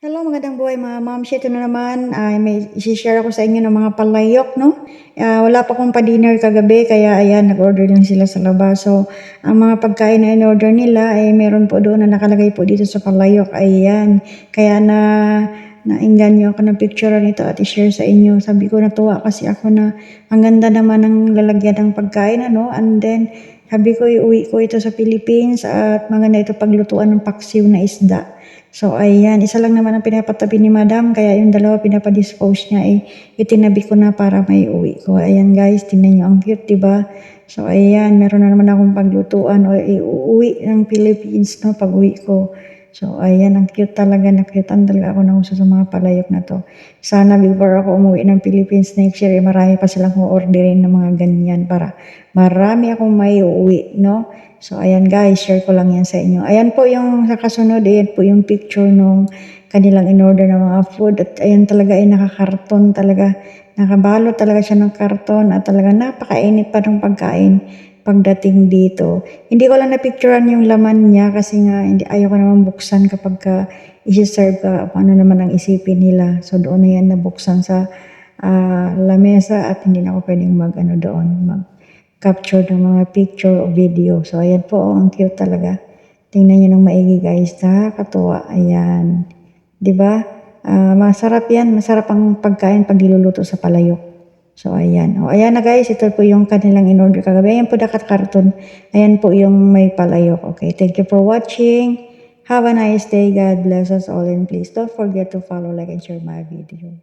Hello, magandang buhay mga ma'am. Ito na naman ay may i-share ako sa inyo ng mga palayok, no? Wala pa akong pa-dinner kagabi, kaya ayan, nag-order lang sila sa labas. So, ang mga pagkain na in-order nila ay meron po doon na nakalagay po dito sa palayok. Ayan, kaya nainganyo ako ng picture nito at i-share sa inyo. Sabi ko, natuwa kasi ako na ang ganda naman ng lalagyan ng pagkain, ano? And then, sabi ko, iuwi ko ito sa Philippines at maganda ito paglutuan ng paksiw na isda. So, ayan, isa lang naman ang pinapatabi ni madam, kaya yung dalawa pinapadispose niya, itinabi ko na para may uwi ko. Ayan guys, tingnan nyo, ang cute, diba? So, ayan, meron na naman akong paglutuan o iuwi ng Philippines, no, pag uwi ko. So, ayan, ang cute talaga, nakyutan talaga ako ng uso sa mga palayok na to. Sana before ako umuwi ng Philippines next year, marami pa silang orderin ng mga ganyan para marami akong may uwi, no? So, ayan guys, share ko lang yan sa inyo. Ayan po yung sa kasunod, ayan po yung picture nung kanilang in-order ng mga food. At ayan talaga ay nakakarton talaga. Nakabalot talaga siya ng karton at talaga napakainit pa ng pagkain pagdating dito. Hindi ko lang na-picturean yung laman niya kasi nga ayaw ko naman buksan kapag isi-serve ka kung ano naman ang isipin nila. So, doon na yan nabuksan sa lamesa at hindi na ako pwedeng doon, capture ng mga picture o video. So, ayan po, ang cute talaga. Tingnan nyo ng maigi guys, nakakatuwa. Ayan. ba diba? Masarap yan. Masarap ang pagkain pag niluluto sa palayok. So, ayan. O, ayan na guys, ito po yung kanilang in-order kagabi. Ayan po karton. Ayan po yung may palayok. Okay, thank you for watching. Have a nice day. God bless us all and please don't forget to follow, like, and share my video.